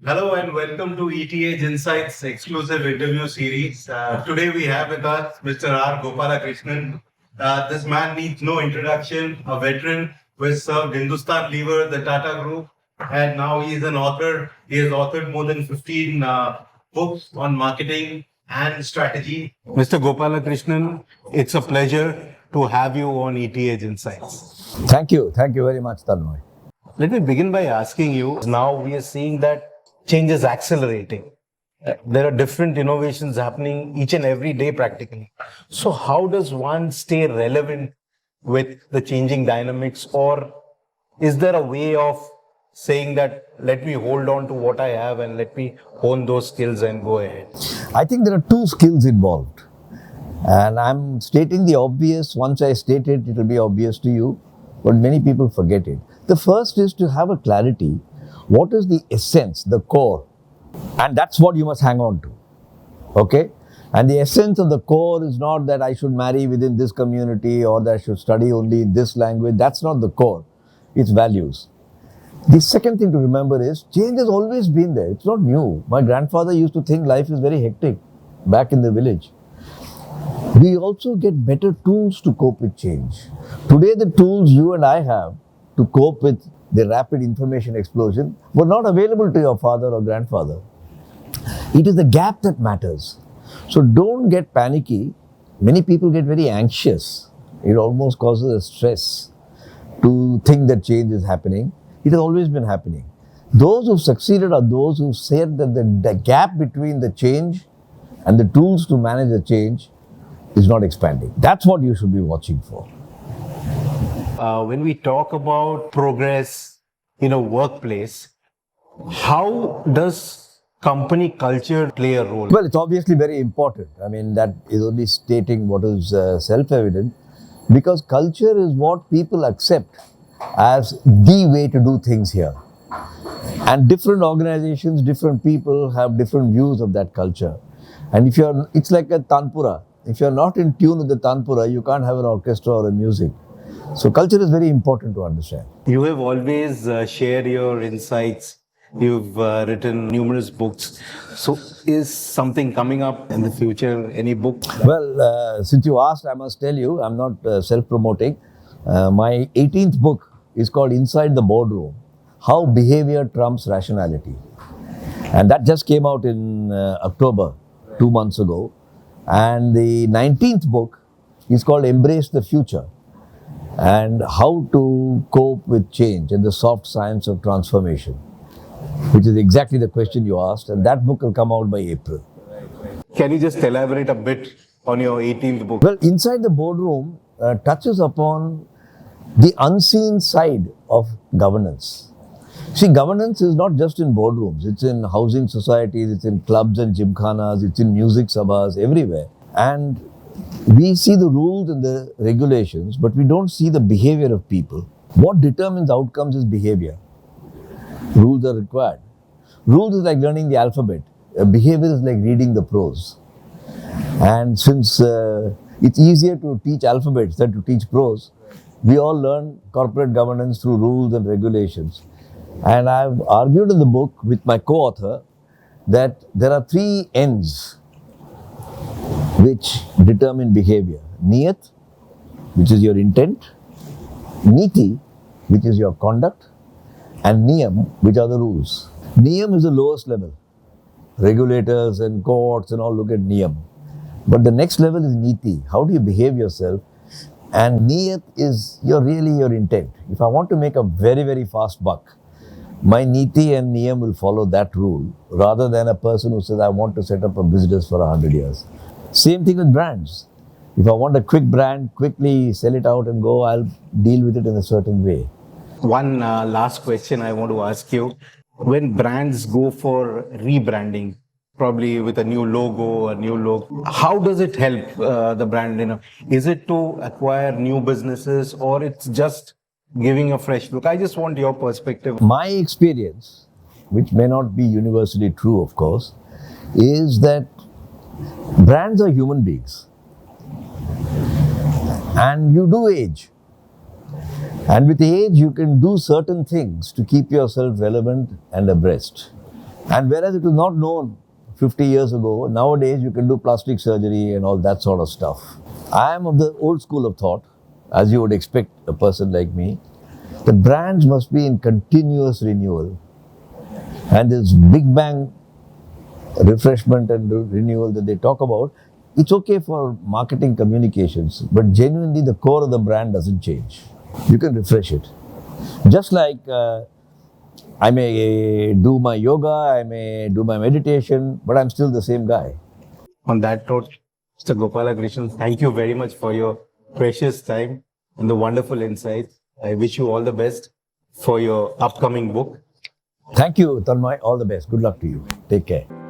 Hello and welcome to ETH Insights exclusive interview series. Today we have with us Mr. R. Gopalakrishnan. This man needs no introduction, a veteran who has served Hindustan Lever, the Tata Group, and now he is an author. He has authored more than 15 books on marketing and strategy. Mr. Gopalakrishnan, it's a pleasure to have you on ETH Insights. Thank you. Thank you very much, Tanmay. Let me begin by asking you, now we are seeing that change is accelerating. There are different innovations happening each and every day practically. So how does one stay relevant with the changing dynamics, or is there a way of saying that let me hold on to what I have and let me hone those skills and go ahead? I think there are two skills involved. And I'm stating the obvious. Once I state it, it will be obvious to you. But many people forget it. The first is to have a clarity. What is the essence, the core? And that's what you must hang on to. Okay? And the essence of the core is not that I should marry within this community or that I should study only in this language. That's not the core. It's values. The second thing to remember is change has always been there. It's not new. My grandfather used to think life is very hectic back in the village. We also get better tools to cope with change. Today, the tools you and I have to cope with the rapid information explosion were not available to your father or grandfather. It is the gap that matters. So don't get panicky. Many people get very anxious. It almost causes a stress to think that change is happening. It has always been happening. Those who succeeded are those who said that the gap between the change and the tools to manage the change is not expanding. That's what you should be watching for. When we talk about progress in a workplace, how does company culture play a role? Well, it's obviously very important. I mean, that is only stating what is self-evident, because culture is what people accept as the way to do things here. And different organizations, different people have different views of that culture. And it's like a tanpura. If you're not in tune with the tanpura, you can't have an orchestra or a music. So culture is very important to understand. You have always shared your insights. You've written numerous books. So is something coming up in the future? Any book? Well, since you asked, I must tell you, I'm not self-promoting. My 18th book is called Inside the Boardroom, How Behavior Trumps Rationality. And that just came out in October, 2 months ago. And the 19th book is called Embrace the Future, and how to cope with change and the soft science of transformation, which is exactly the question you asked. And that book will come out by April. Can you just elaborate a bit on your 18th book? Well, Inside the Boardroom touches upon the unseen side of governance. See, governance is not just in boardrooms. It's in housing societies, it's in clubs and gymkhanas, it's in music sabhas, everywhere. And we see the rules and the regulations, but we don't see the behavior of people. What determines outcomes is behavior. Rules are required. Rules is like learning the alphabet. Behavior is like reading the prose. And since it's easier to teach alphabets than to teach prose, we all learn corporate governance through rules and regulations. And I've argued in the book with my co-author that there are 3 ends which determine behavior. Niyat, which is your intent, Niti, which is your conduct, and Niyam, which are the rules. Niyam is the lowest level. Regulators and courts and all look at Niyam. But the next level is Niti. How do you behave yourself? And Niyat is your intent. If I want to make a very, very fast buck, my Niti and Niyam will follow that rule, rather than a person who says, I want to set up a business for 100 years. Same thing with brands. If I want a quick brand, quickly sell it out and go, I'll deal with it in a certain way. One last question I want to ask you. When brands go for rebranding, probably with a new logo, how does it help the brand? Is it to acquire new businesses, or it's just giving a fresh look? I just want your perspective. My experience, which may not be universally true, of course, is that brands are human beings. And you do age. And with age, you can do certain things to keep yourself relevant and abreast. And whereas it was not known 50 years ago, nowadays you can do plastic surgery and all that sort of stuff. I am of the old school of thought, as you would expect a person like me. The brands must be in continuous renewal. And this big bang refreshment and renewal that they talk about, it's okay for marketing communications, but genuinely the core of the brand doesn't change. You can refresh it. Just like I may do my yoga, I may do my meditation, but I'm still the same guy. On that note, Mr. Gopalakrishnan, thank you very much for your precious time and the wonderful insights. I wish you all the best for your upcoming book. Thank you, Tanmay. All the best. Good luck to you. Take care.